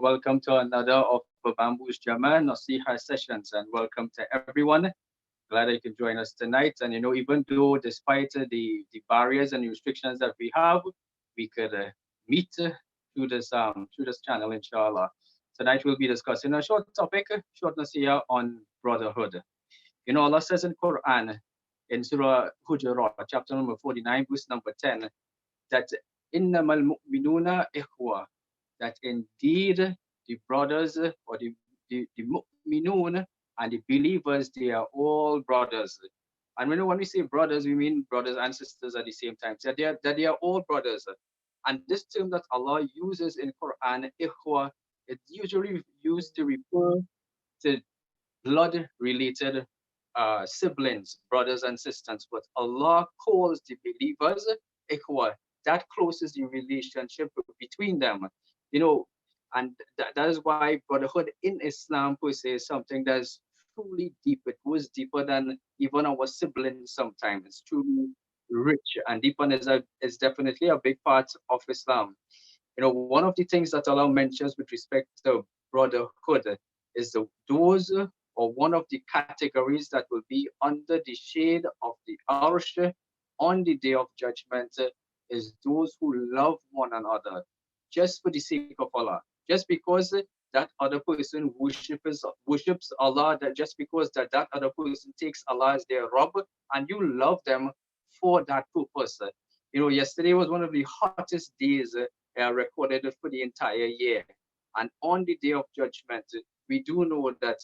welcome to another of Bamboo's Jamaah Nasiha sessions, and welcome to everyone. Glad that you can join us tonight. And even though despite the barriers and restrictions that we have, we could meet through this channel, inshallah. Tonight we'll be discussing a short topic, short Nasiha on brotherhood. Allah says in Quran, in Surah Hujurat, chapter number 49, verse number 10, that innamal mu'minuna ikhwa, that indeed the brothers or the mu'minun and the believers, they are all brothers. And when we say brothers, we mean brothers and sisters at the same time. So that they are all brothers. And this term that Allah uses in Quran, ikhwa, it's usually used to refer to blood-related siblings, brothers and sisters. But Allah calls the believers ikhwa. That closes the relationship between them. You know, and that is why brotherhood in Islam per se is something that's truly deep. It goes deeper than even our siblings sometimes. It's truly rich, and deep one is definitely a big part of Islam. One of the things that Allah mentions with respect to brotherhood is those or one of the categories that will be under the shade of the Arsh on the day of judgment is those who love one another just for the sake of Allah. Just because that other person worships Allah, that just because that other person takes Allah as their Rabb, and you love them for that purpose. Yesterday was one of the hottest days recorded for the entire year. And on the day of judgment, we do know that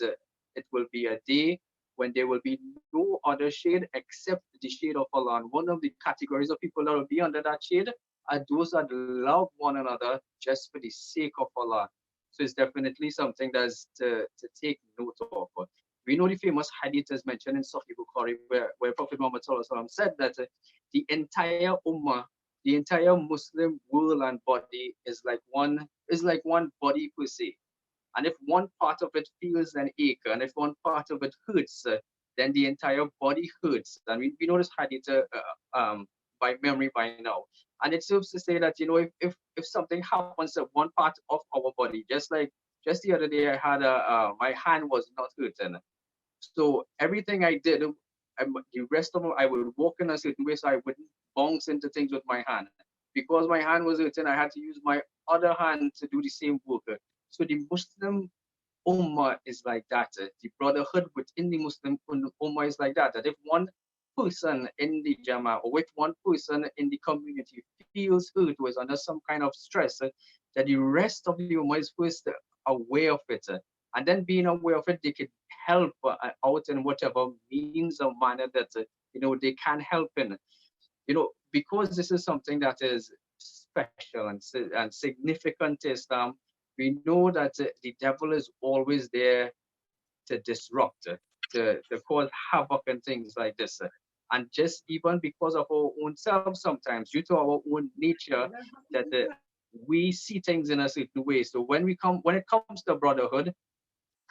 it will be a day when there will be no other shade except the shade of Allah. And one of the categories of people that will be under that shade are those that love one another just for the sake of Allah. So it's definitely something that's to take note of. We know the famous hadith is mentioned in Sahih Bukhari, where Prophet Muhammad said that the entire ummah, the entire Muslim world and body is like one body per se. And if one part of it feels an ache, and if one part of it hurts, then the entire body hurts. And we know this hadith by memory by now. And it serves to say that if something happens to one part of our body, just the other day I had my hand was not hurting, so everything I did, the rest of it, I would walk in a certain way so I wouldn't bounce into things with my hand. Because my hand was hurting, I had to use my other hand to do the same work. So the Muslim Ummah is like that. The brotherhood within the Muslim Ummah is like that. That if one person in the Jamaah or with one person in the community feels hurt or is under some kind of stress, that the rest of the Ummah is first aware of it. And then being aware of it, they could help out in whatever means or manner that they can help in. Because this is something that is special and significant to Islam, we know that the devil is always there to disrupt, to cause havoc and things like this. And just even because of our own selves, sometimes due to our own nature, that we see things in a certain way. So when it comes to brotherhood,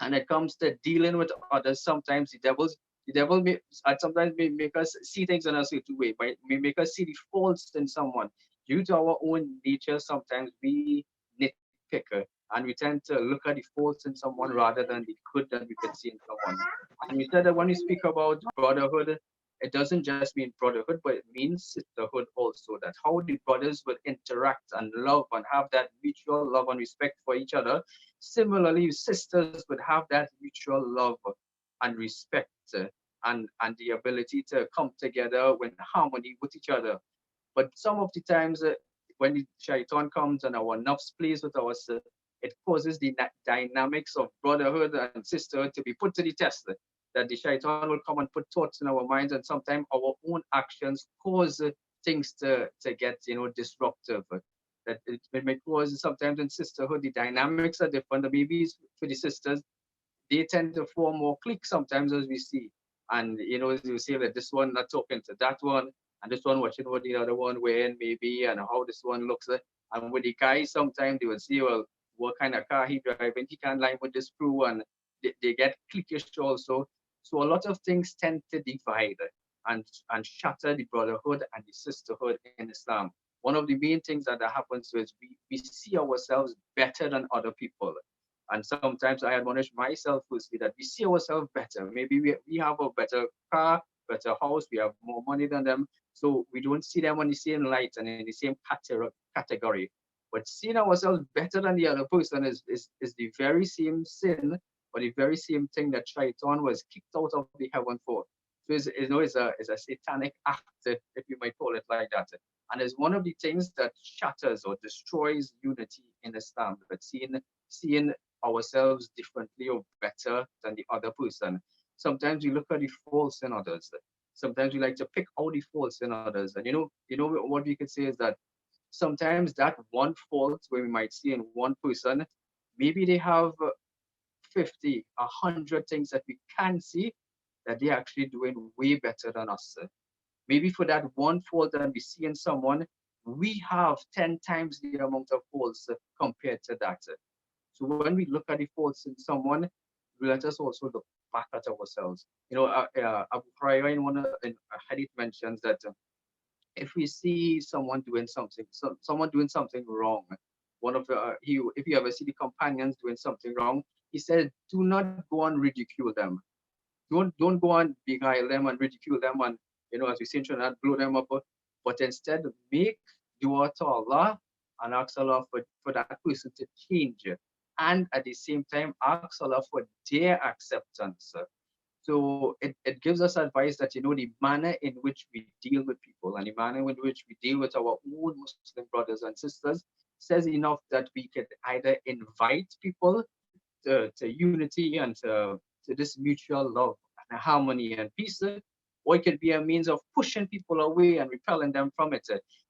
and it comes to dealing with others, sometimes the devil may sometimes may make us see things in a certain way, but may make us see the faults in someone. Due to our own nature, sometimes we nitpick and we tend to look at the faults in someone rather than the good that we can see in someone. And we said that when we speak about brotherhood, it doesn't just mean brotherhood, but it means sisterhood also. That how the brothers will interact and love and have that mutual love and respect for each other. Similarly, sisters would have that mutual love and respect and the ability to come together in harmony with each other. But some of the times when the shaitan comes and our nafs plays with us, it causes the dynamics of brotherhood and sisterhood to be put to the test. That the shaitan will come and put thoughts in our minds, and sometimes our own actions cause things to get disruptive. That it may cause sometimes in sisterhood the dynamics are different. The babies for the sisters, they tend to form more cliques sometimes, as we see. And you see that this one not talking to that one, and this one watching what the other one wearing maybe, and how this one looks. And with the guys, sometimes they will see, well, what kind of car he driving, he can't line with this crew, and they get cliquish also. So a lot of things tend to divide and shatter the brotherhood and the sisterhood in Islam. one of the main things that happens is we see ourselves better than other people. And sometimes I admonish myself firstly that we see ourselves better. Maybe we have a better car, better house, we have more money than them. So we don't see them on the same light and in the same category. But seeing ourselves better than the other person is the very same sin or the very same thing that Shaitan was kicked out of the heaven for. So it's a satanic act, if you might call it like that. And it's one of the things that shatters or destroys unity in Islam. But seeing ourselves differently or better than the other person. Sometimes we look at the faults in others. Sometimes we like to pick out the faults in others. And what we could say is that sometimes that one fault where we might see in one person, maybe they have 50, 100 things that we can see that they're actually doing way better than us. Maybe for that one fault that we see in someone, we have 10 times the amount of faults compared to that. So when we look at the faults in someone, let us also look back at ourselves. Abu Hurairah in a hadith mentions that if we see someone doing something, someone doing something wrong, if you ever see the companions doing something wrong, he said, do not go and ridicule them. Don't go and beguile them and ridicule them and as we say in Trinidad, blow them up, but instead make dua to Allah and ask Allah for that person to change, and at the same time ask Allah for their acceptance. So it gives us advice that the manner in which we deal with people and the manner in which we deal with our own Muslim brothers and sisters says enough that we could either invite people to unity and to this mutual love and harmony and peace, or it could be a means of pushing people away and repelling them from it.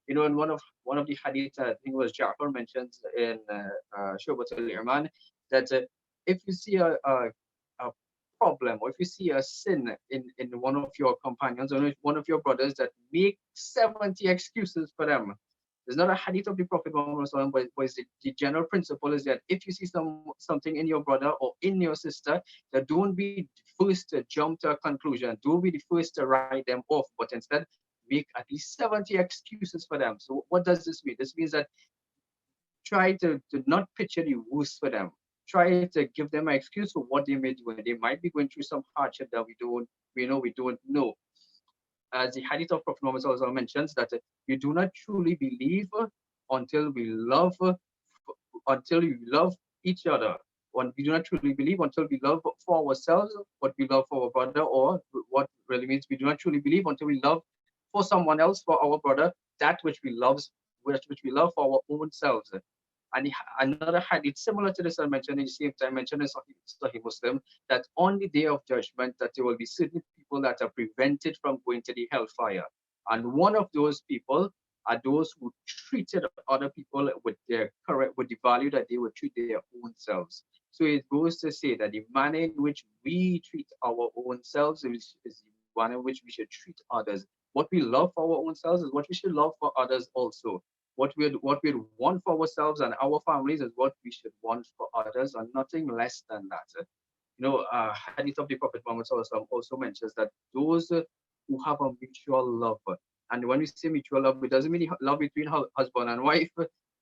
In one of the hadith, I think it was Ja'far mentions in Shubat al-Iman, that if you see a problem or if you see a sin in one of your companions or one of your brothers, that make 70 excuses for them. There's not a hadith of the Prophet Muhammad, but the general principle is that if you see something in your brother or in your sister, that don't be first to jump to a conclusion. Don't be the first to write them off, but instead make at least 70 excuses for them. So what does this mean? This means that try to not picture the worst for them. Try to give them an excuse for what they may do. And they might be going through some hardship that we don't know. As the hadith of Prophet Muhammad also mentions, that you do not truly believe until until we love each other. We do not truly believe until we love for ourselves what we love for our brother, or what really means we do not truly believe until we love for someone else, for our brother, that which we love for our own selves. And another hadith similar to this I mentioned in the same time, mentioned in Sahih Muslim, that on the day of judgment that there will be certain people that are prevented from going to the hellfire. And one of those people are those who treated other people with the value that they would treat their own selves. So it goes to say that the manner in which we treat our own selves is the manner in which we should treat others. What we love for our own selves is what we should love for others also. What we'd want for ourselves and our families is what we should want for others, and nothing less than that. Hadith of the Prophet Muhammad also mentions that those who have a mutual love, and when we say mutual love, it doesn't mean love between husband and wife,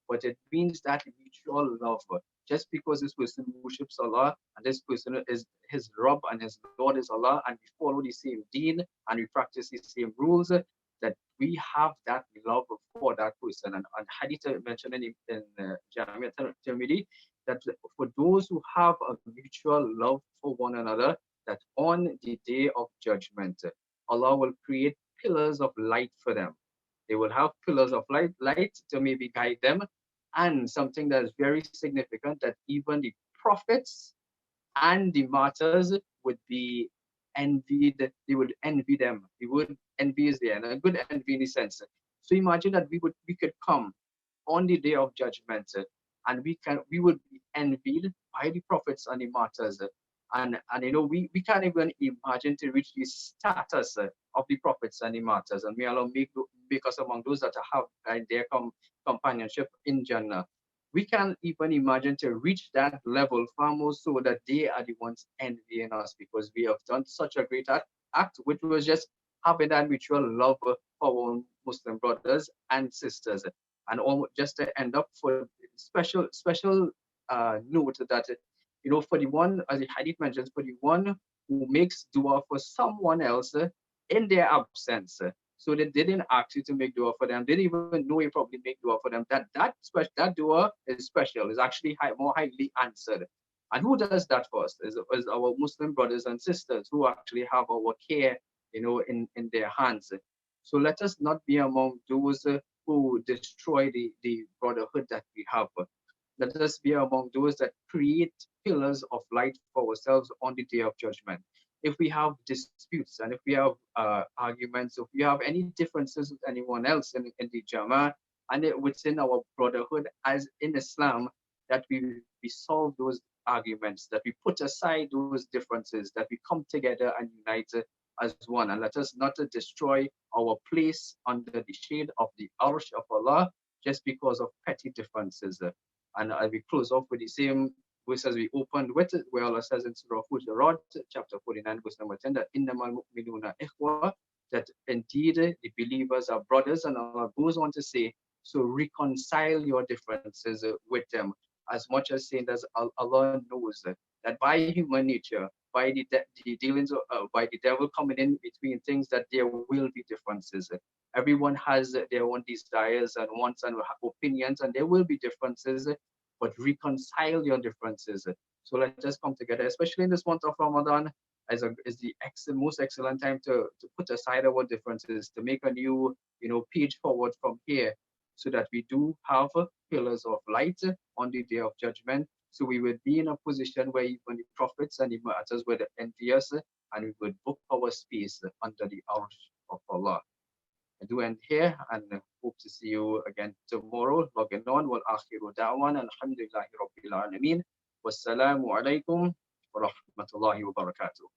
but it means that mutual love. Just because this person worships Allah and this person is his Rabb and his Lord is Allah, and we follow the same deen and we practice the same rules, that we have that love for that person. And hadith mentioned in Jamaah Tirmidhi, that for those who have a mutual love for one another, that on the day of judgment, Allah will create pillars of light for them. They will have pillars of light to maybe guide them. And something that is very significant, that even the prophets and the martyrs would be envied. They would envy them. The word envy is there, and a good envy in the sense. So imagine that we could come on the day of judgment, and we would be envied by the prophets and the martyrs. And we can't even imagine to reach the status of the prophets and the martyrs. And may Allah make us among those that have their companionship in Jannah. We can't even imagine to reach that level, far more so that they are the ones envying us, because we have done such a great act, which was just having that mutual love for Muslim brothers and sisters. And just to end up for special note that for the one, as the hadith mentions, for the one who makes dua for someone else in their absence. So they didn't ask you to make dua for them. They didn't even know you probably make dua for them. That dua is special. Is actually more highly answered. And who does that for us? Is our Muslim brothers and sisters who actually have our care, in their hands. So let us not be among those who destroy the brotherhood that we have. Let us be among those that create pillars of light for ourselves on the day of judgment. If we have disputes and if we have arguments, if we have any differences with anyone else in the Jamaah and within our brotherhood as in Islam, that we solve those arguments, that we put aside those differences, that we come together and unite as one. And let us not destroy our place under the shade of the Arsh of Allah just because of petty differences. And we close off with the same verse as we opened with, where Allah says in Surah Hujurat, chapter 49, verse number 10, that innamal mu'minuna ikhwa, that indeed the believers are brothers. And Allah goes on to say, so reconcile your differences with them, as much as saying that Allah knows that by human nature, by the dealings by the devil coming in between things, that there will be differences. Everyone has their own desires and wants and opinions, and there will be differences, but reconcile your differences. So let us come together, especially in this month of Ramadan, as the most excellent time to put aside our differences, to make a new page forward from here, so that we do have pillars of light on the day of judgment. So we would be in a position where even the prophets and the martyrs would envy us, and we would book our space under the arsh of Allah. I do end here and hope to see you again tomorrow. Logging on. Wal akhiru da'wan. Alhamdulillahi Rabbil Alameen. Wassalamu alaikum wa rahmatullahi wa barakatuh.